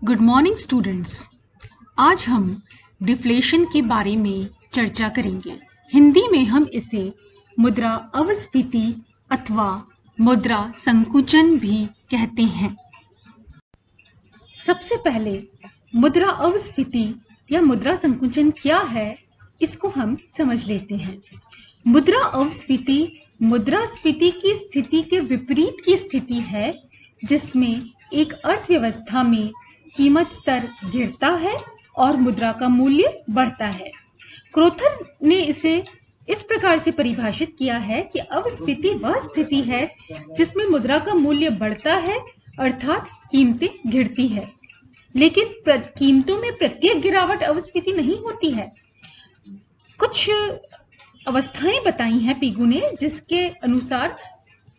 Good morning students. आज हम deflation के बारे में चर्चा करेंगे। हिंदी में हम इसे मुद्रा अवस्फीति अथवा मुद्रा संकुचन भी कहते हैं। सबसे पहले मुद्रा अवस्फीति या मुद्रा संकुचन क्या है, इसको हम समझ लेते हैं। मुद्रा अवस्फीति मुद्रास्फीति की स्थिति के विपरीत की स्थिति है, जिसमें एक अर्थव्यवस्था में कीमत स्तर गिरता है और मुद्रा का मूल्य बढ़ता है। क्रोथर ने इसे इस प्रकार से परिभाषित किया है कि अवस्फीति वह स्थिति है जिसमें मुद्रा का मूल्य बढ़ता है, अर्थात कीमतें गिरती है। लेकिन कीमतों में प्रत्येक गिरावट अवस्फीति नहीं होती है। कुछ अवस्थाएं बताई हैं पीगू ने, जिसके अनुसार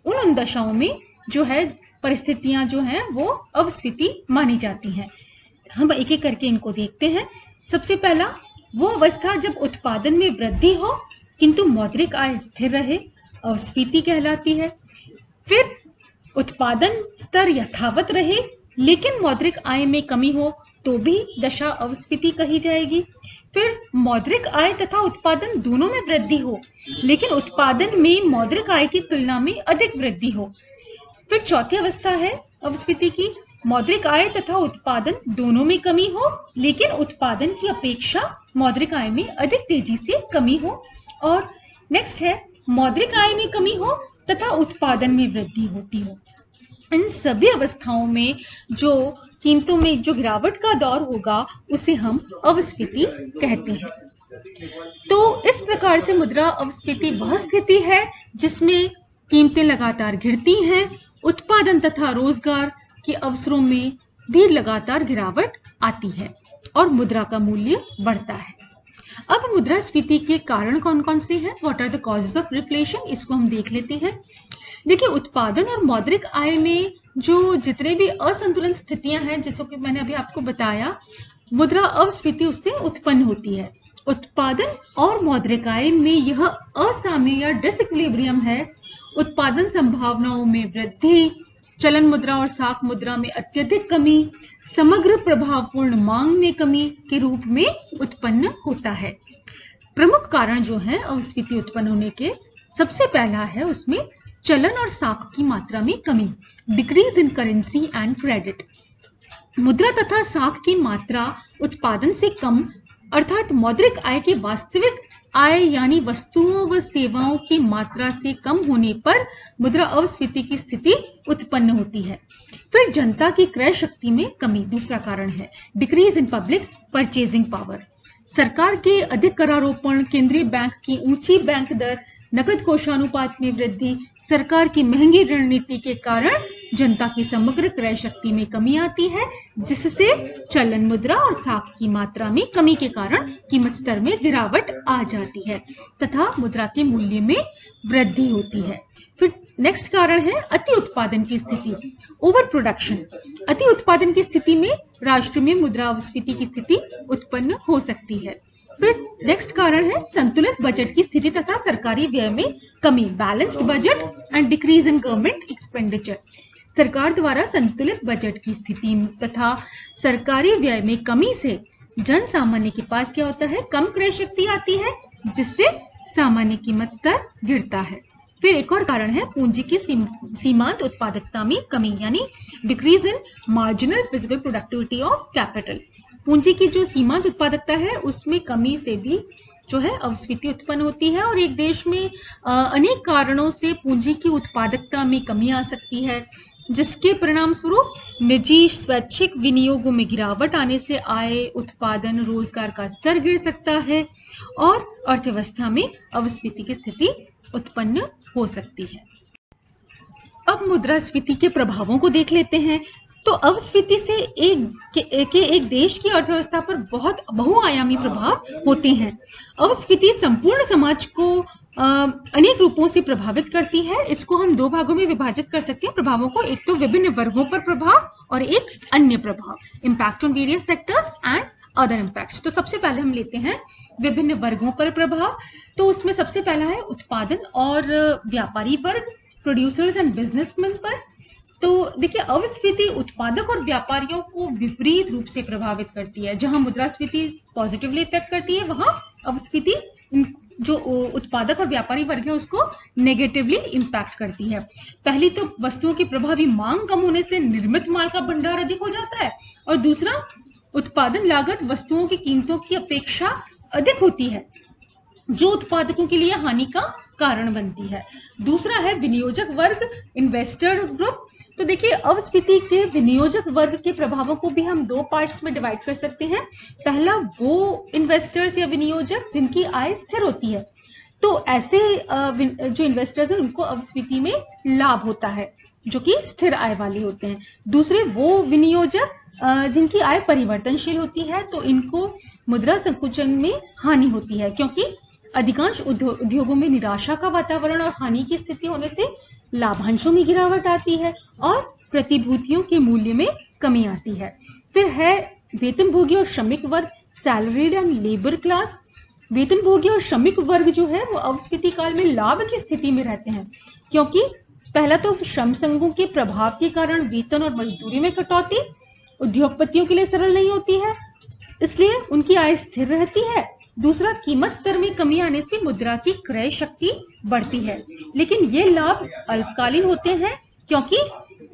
उन दशाओं में जो है परिस्थितियां जो हैं वो अवस्फीति मानी जाती हैं। हम एक एक करके इनको देखते हैं। सबसे पहला वो अवस्था जब उत्पादन में वृद्धि हो किंतु मौद्रिक आय स्थिर रहे, अवस्फीति कहलाती है। फिर उत्पादन स्तर यथावत रहे लेकिन मौद्रिक आय में कमी हो तो भी दशा अवस्फीति कही जाएगी। फिर मौद्रिक आय तथा उत्पादन दोनों में वृद्धि हो लेकिन उत्पादन में मौद्रिक आय की तुलना में अधिक वृद्धि हो। फिर चौथी अवस्था है अवस्फीति की, मौद्रिक आय तथा उत्पादन दोनों में कमी हो लेकिन उत्पादन की अपेक्षा मौद्रिक आय में अधिक तेजी से कमी हो। और नेक्स्ट है मौद्रिक आय में कमी हो तथा उत्पादन में वृद्धि होती हो। इन सभी अवस्थाओं में जो कीमतों में जो गिरावट का दौर होगा उसे हम अवस्फीति कहते हैं। तो इस प्रकार से मुद्रा अवस्फीति वह स्थिति है जिसमें कीमतें लगातार गिरती हैं, उत्पादन तथा रोजगार के अवसरों में भी लगातार गिरावट आती है और मुद्रा का मूल्य बढ़ता है। अब मुद्रास्फीति के कारण कौन कौन से हैं? What are the causes of reflation, इसको हम देख लेते हैं। देखिए, उत्पादन और मौद्रिक आय में जो जितने भी असंतुलन स्थितियां हैं, जैसे कि मैंने अभी आपको बताया, मुद्रा अवस्फीति उससे उत्पन्न होती है। उत्पादन और मौद्रिक आय में यह असाम्य या डिसइक्विलिब्रियम है। उत्पादन संभावनाओं में वृद्धि, चलन मुद्रा और साख मुद्रा में अत्यधिक कमी, समग्र प्रभावपूर्ण मांग में कमी के रूप में उत्पन्न होता है। प्रमुख कारण जो है अवस्फीति उत्पन्न होने के, सबसे पहला है उसमें चलन और साख की मात्रा में कमी, decrease in currency and credit. मुद्रा तथा साख की मात्रा उत्पादन से कम अर्थात मौद्रिक आय की वास्तविक आय यानी वस्तुओं व सेवाओं की मात्रा से कम होने पर मुद्रा अवस्फीति की स्थिति उत्पन्न होती है। फिर जनता की क्रय शक्ति में कमी दूसरा कारण है, decrease in public purchasing power. सरकार के अधिक करारोपण, केंद्रीय बैंक की ऊंची बैंक दर, नकद कोषानुपात में वृद्धि, सरकार की महंगी रणनीति के कारण जनता की समग्र क्रय शक्ति में कमी आती है, जिससे चलन मुद्रा और साख की मात्रा में कमी के कारण कीमत स्तर में गिरावट आ जाती है तथा मुद्रा के मूल्य में वृद्धि होती है। फिर नेक्स्ट कारण है अति उत्पादन की स्थिति, ओवर प्रोडक्शन। अति उत्पादन की स्थिति में राष्ट्र में मुद्रा अवस्फीति की स्थिति उत्पन्न हो सकती है। फिर नेक्स्ट कारण है संतुलित बजट की स्थिति तथा सरकारी व्यय में कमी, balanced budget and decrease in government expenditure. सरकार द्वारा संतुलित बजट की स्थिति तथा सरकारी व्यय में कमी से जन सामान्य के पास क्या होता है, कम क्रय शक्ति आती है, जिससे सामान्य कीमत स्तर गिरता है। फिर एक और कारण है पूंजी की सीमांत उत्पादकता में कमी, यानी decrease in marginal physical productivity of capital. पूंजी की जो सीमांत उत्पादकता है उसमें कमी से भी जो है अवस्फीति उत्पन्न होती है। और एक देश में अनेक कारणों से पूंजी की उत्पादकता में कमी आ सकती है, जिसके परिणाम स्वरूप निजी स्वैच्छिक विनियोगों में गिरावट आने से आय, उत्पादन, रोजगार का स्तर गिर सकता है और अर्थव्यवस्था में अवस्फीति की स्थिति उत्पन्न हो सकती है। अब मुद्रास्फीति के प्रभावों को देख लेते हैं। तो अवस्फीति से एक देश की अर्थव्यवस्था पर बहुत बहुआयामी प्रभाव होते हैं। अवस्फीति संपूर्ण समाज को अनेक रूपों से प्रभावित करती है। इसको हम दो भागों में विभाजित कर सकते हैं प्रभावों को, एक तो विभिन्न वर्गों पर प्रभाव और एक अन्य प्रभाव, impact on various sectors and other impacts. तो सबसे पहले हम लेते हैं विभिन्न वर्गों पर प्रभाव। तो उसमें सबसे पहला है उत्पादन और व्यापारी वर्ग, प्रोड्यूसर्स एंड बिजनेसमैन पर। तो देखिए, अवस्फीति उत्पादक और व्यापारियों को विपरीत रूप से प्रभावित करती है। जहां मुद्रास्फीति पॉजिटिवली इफेक्ट करती है, वहां अवस्फीति जो उत्पादक और व्यापारी वर्ग है उसको नेगेटिवली इंपैक्ट करती है। पहली तो वस्तुओं की प्रभावी मांग कम होने से निर्मित माल का भंडार अधिक हो जाता है, और दूसरा उत्पादन लागत वस्तुओं की कीमतों की अपेक्षा अधिक होती है, जो उत्पादकों के लिए हानि का कारण बनती है। दूसरा है विनियोजक वर्ग, इन्वेस्टर ग्रुप। तो देखिए, अवस्फीति के विनियोजक वर्ग के प्रभावों को भी हम दो पार्ट्स में डिवाइड कर सकते हैं। पहला, वो इन्वेस्टर्स या विनियोजक जिनकी आय स्थिर होती है, तो ऐसे जो इन्वेस्टर्स हैं उनको अवस्फीति में लाभ होता है, जो कि स्थिर आय वाले होते हैं। दूसरे वो विनियोजक जिनकी आय परिवर्तनशील होती है, तो इनको मुद्रा संकुचन में हानि होती है, क्योंकि अधिकांश उद्योगों में निराशा का वातावरण और हानि की स्थिति होने से लाभांशों में गिरावट आती है और प्रतिभूतियों के मूल्य में कमी आती है। फिर है वेतनभोगी और श्रमिक वर्ग, सैलरीड एंड लेबर क्लास। वेतनभोगी और श्रमिक वर्ग जो है वो अवस्फीति काल में लाभ की स्थिति में रहते हैं, क्योंकि पहला तो श्रम संघों के प्रभाव के कारण वेतन और मजदूरी में कटौती उद्योगपतियों के लिए सरल नहीं होती है, इसलिए उनकी आय स्थिर रहती है। दूसरा, कीमत स्तर में कमी आने से मुद्रा की क्रय शक्ति बढ़ती है, लेकिन ये लाभ अल्पकालीन होते हैं, क्योंकि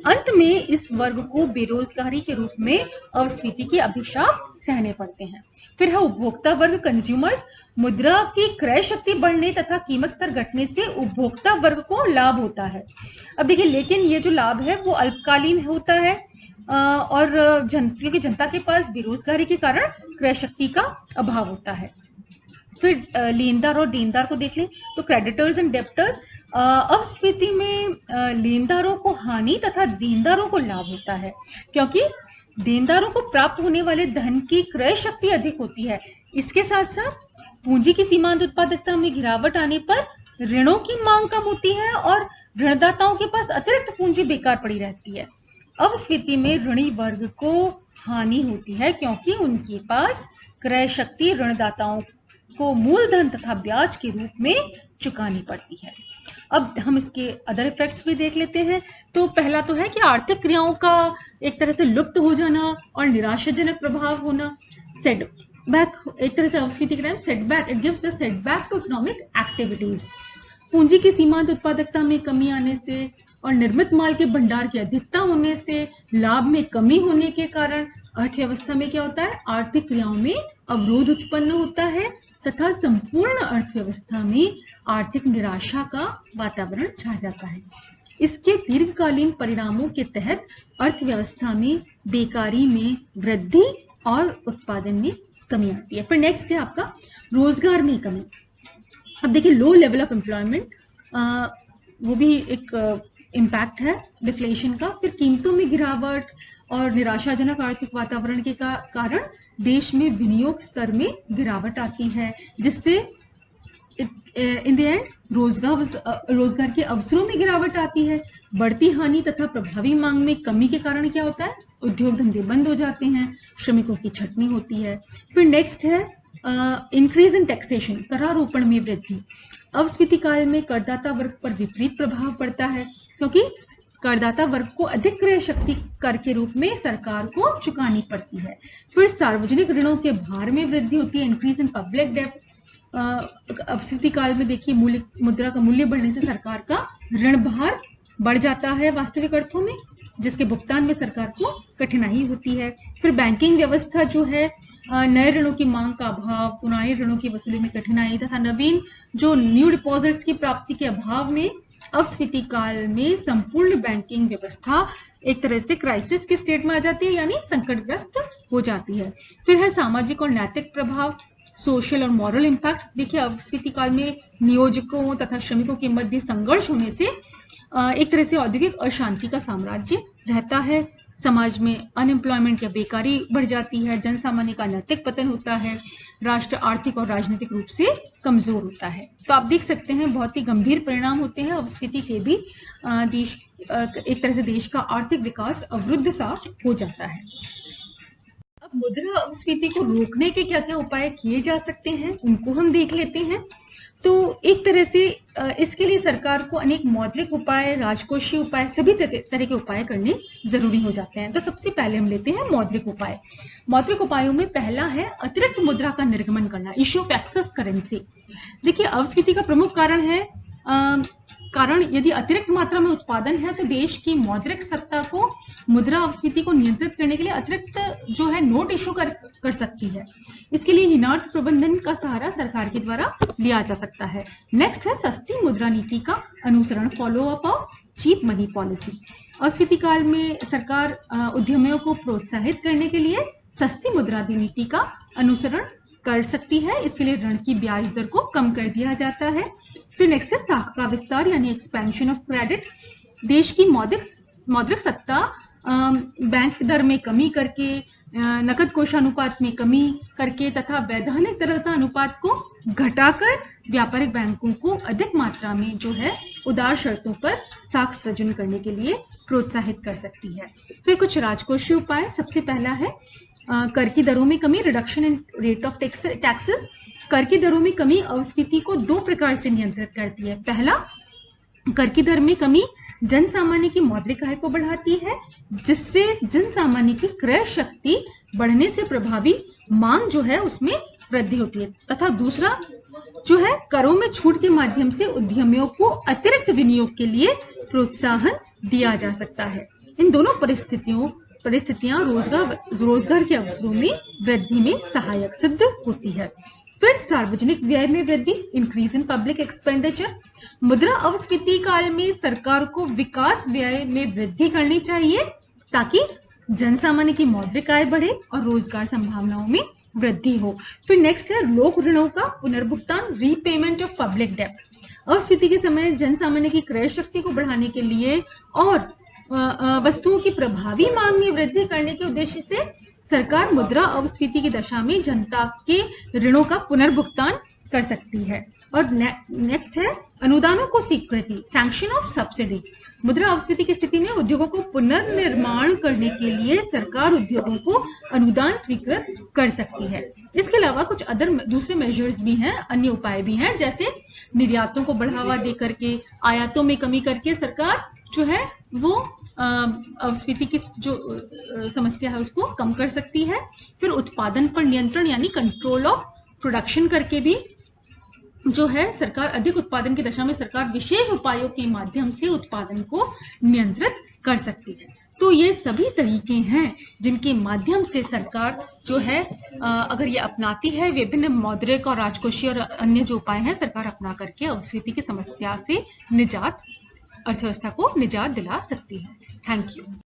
अंत में इस वर्ग को बेरोजगारी के रूप में अवस्फीति के अभिशाप सहने पड़ते हैं। फिर है उपभोक्ता वर्ग, कंज्यूमर्स। मुद्रा की क्रय शक्ति बढ़ने तथा कीमत स्तर घटने से उपभोक्ता वर्ग को लाभ होता है। अब देखिए, लेकिन ये जो लाभ है वो अल्पकालीन होता है, और क्योंकि जनता के पास बेरोजगारी के कारण क्रय शक्ति का अभाव होता है। फिर लेनदार और देनदार को देख लें, तो क्रेडिटर्स एंड डेब्टर्स। अवस्फीति में लेनदारों को हानि तथा देनदारों को लाभ होता है, क्योंकि देनदारों को प्राप्त होने वाले धन की क्रय शक्ति अधिक होती है। इसके साथ साथ पूंजी की सीमांत उत्पादकता में गिरावट आने पर ऋणों की मांग कम होती है और ऋणदाताओं के पास अतिरिक्त पूंजी बेकार पड़ी रहती है। अवस्फीति में ऋणी वर्ग को हानि होती है, क्योंकि उनके पास क्रय शक्ति ऋणदाताओं को मूलधन तथा ब्याज के रूप में चुकानी पड़ती है। अब हम इसके अदर इफेक्ट्स भी देख लेते हैं। तो पहला तो है कि आर्थिक क्रियाओं का एक तरह से लुप्त हो जाना और निराशाजनक प्रभाव होना। सेटबैक, एक तरह से अवस्फीति के time setback, it gives the setback to economic activities. पूंजी की सीमांत उत्पादकता में कमी आने से और निर्मित माल के भंडार की अधिकता होने से लाभ में कमी होने के कारण अर्थव्यवस्था में क्या होता है, आर्थिक क्रियाओं में अवरोध उत्पन्न होता है तथा संपूर्ण अर्थव्यवस्था में आर्थिक निराशा का वातावरण छा जाता है। इसके दीर्घकालीन परिणामों के तहत अर्थव्यवस्था में बेकारी में वृद्धि और उत्पादन में कमी आती है। फिर नेक्स्ट है आपका रोजगार में कमी। अब देखिए, लो लेवल ऑफ एम्प्लॉयमेंट, वो भी एक इम्पैक्ट है डिफ्लेशन का। फिर कीमतों में गिरावट और निराशाजनक आर्थिक वातावरण के कारण देश में विनियोग स्तर में गिरावट आती है, जिससे इन द एंड रोजगार के अवसरों में गिरावट आती है। बढ़ती हानि तथा प्रभावी मांग में कमी के कारण क्या होता है, उद्योग धंधे बंद हो जाते हैं, श्रमिकों की छटनी होती है। फिर नेक्स्ट है इंक्रीज इन टैक्सेशन, करारोपण में वृद्धि। अवस्फीति काल में करदाता वर्ग पर विपरीत प्रभाव पड़ता है, क्योंकि करदाता वर्ग को अधिक क्रय शक्ति कर के रूप में सरकार को चुकानी पड़ती है। फिर सार्वजनिक ऋणों के भार में वृद्धि होती है, इंक्रीज इन पब्लिक डेब्ट। अवस्फीति काल में देखिए, मुद्रा का मूल्य बढ़ने से सरकार का ऋण भार बढ़ जाता है वास्तविक अर्थों में, जिसके भुगतान में सरकार को कठिनाई होती है। फिर बैंकिंग व्यवस्था जो है, नए ऋणों की मांग का अभाव, पुराने ऋणों की वसूली में कठिनाई तथा नवीन जो न्यू डिपॉजिट्स की प्राप्ति के अभाव में अवस्फीति काल में संपूर्ण बैंकिंग व्यवस्था एक तरह से क्राइसिस के स्टेट में आ जाती है, यानी संकटग्रस्त हो जाती है। फिर है सामाजिक और नैतिक प्रभाव, सोशल और मॉरल इम्पैक्ट। देखिए, अवस्फीति काल में नियोजकों तथा श्रमिकों के मध्य संघर्ष होने से एक तरह से औद्योगिक अशांति का साम्राज्य रहता है, समाज में अनएम्प्लॉयमेंट या बेकारी बढ़ जाती है, जनसामान्य का नैतिक पतन होता है, राष्ट्र आर्थिक और राजनीतिक रूप से कमजोर होता है। तो आप देख सकते हैं, बहुत ही गंभीर परिणाम होते हैं अवस्फीति के भी। देश एक तरह से देश का आर्थिक विकास अवरुद्ध सा हो जाता है। अब मुद्रा अवस्फीति को रोकने के क्या क्या उपाय किए जा सकते हैं, उनको हम देख लेते हैं। तो एक तरह से इसके लिए सरकार को अनेक मौद्रिक उपाय, राजकोषीय उपाय, सभी तरह के उपाय करने जरूरी हो जाते हैं। तो सबसे पहले हम लेते हैं मौद्रिक उपाय। मौद्रिक उपायों में पहला है अतिरिक्त मुद्रा का निर्गमन करना, इश्यू ऑफ एक्सेस करेंसी। देखिए, अपस्फीति का प्रमुख कारण है यदि अतिरिक्त मात्रा में उत्पादन है तो देश की मौद्रिक सत्ता को मुद्रा अपस्फीति को नियंत्रित करने के लिए अतिरिक्त जो है नोट इशू कर सकती है। इसके लिए हिनार्थ प्रबंधन का सहारा सरकार के द्वारा लिया जा सकता है। नेक्स्ट है सस्ती मुद्रा नीति का अनुसरण, follow up of cheap money policy. अपस्फीति काल में सरकार उद्यमियों को प्रोत्साहित करने के लिए सस्ती मुद्रा नीति का अनुसरण कर सकती है। इसके लिए ऋण की ब्याज दर को कम कर दिया जाता है। फिर नेक्स्ट है शाखा का विस्तार यानी एक्सपेंशन ऑफ क्रेडिट। देश की मौद्रिक सत्ता बैंक दर में कमी करके, नकद कोषानुपात में कमी करके तथा वैधानिक तरलता अनुपात को घटाकर व्यापारिक बैंकों को अधिक मात्रा में जो है उदार शर्तों पर साख सृजन करने के लिए प्रोत्साहित कर सकती है। फिर कुछ राजकोषीय उपाय। सबसे पहला है कर की दरों में कमी, reduction in rate of taxes. कर की दरों में कमी अपस्फीति को दो प्रकार से नियंत्रित करती है। पहला, कर की दर में कमी जन सामान्य की मौद्रिक आय को बढ़ाती है, जिससे जन सामान्य की क्रय शक्ति बढ़ने से प्रभावी मांग जो है उसमें वृद्धि होती है। तथा दूसरा जो है, करों में छूट के माध्यम से उद्यमियों को अतिरिक्त विनियोग के लिए प्रोत्साहन दिया जा सकता है। इन दोनों परिस्थितियां रोजगार के अवसरों में वृद्धि में सहायक सिद्ध होती है। फिर सार्वजनिक व्यय में वृद्धि, इंक्रीज इन पब्लिक एक्सपेंडिचर। मुद्रा अपस्फीति काल में सरकार को विकास व्यय में वृद्धि करनी चाहिए ताकि जन सामान्य की मौद्रिक आय बढ़े और रोजगार संभावनाओं में वृद्धि हो। फिर नेक्स्ट है लोक ऋणों का पुनर्भुगतान, रीपेमेंट ऑफ पब्लिक डेब्ट। अपस्फीति के समय जन सामान्य की क्रय शक्ति को बढ़ाने के लिए और वस्तुओं की प्रभावी मांग में वृद्धि करने के उद्देश्य से सरकार मुद्रा अपस्फीति की दशा में जनता के ऋणों का पुनर्भुगतान कर सकती है। और नेक्स्ट है अनुदानों को स्वीकृति, सैंक्शन ऑफ सब्सिडी। मुद्रा अपस्फीति की स्थिति में उद्योगों को पुनर्निर्माण करने के लिए सरकार उद्योगों को अनुदान स्वीकृत कर सकती है। इसके अलावा कुछ दूसरे मेजर्स भी हैं, अन्य उपाय भी हैं, जैसे निर्यातों को बढ़ावा दे करके, आयातों में कमी करके सरकार जो है वो अपस्फीति की जो समस्या है उसको कम कर सकती है। फिर उत्पादन पर नियंत्रण यानी कंट्रोल ऑफ प्रोडक्शन करके भी जो है सरकार अधिक उत्पादन की दशा में सरकार विशेष उपायों के माध्यम से उत्पादन को नियंत्रित कर सकती है। तो ये सभी तरीके हैं जिनके माध्यम से सरकार जो है अगर ये अपनाती है, विभिन्न मौद्रिक और राजकोषीय और अन्य जो उपाय हैं सरकार अपना करके अपस्फीति की समस्या से अर्थव्यवस्था को निजात दिला सकती है। Thank you.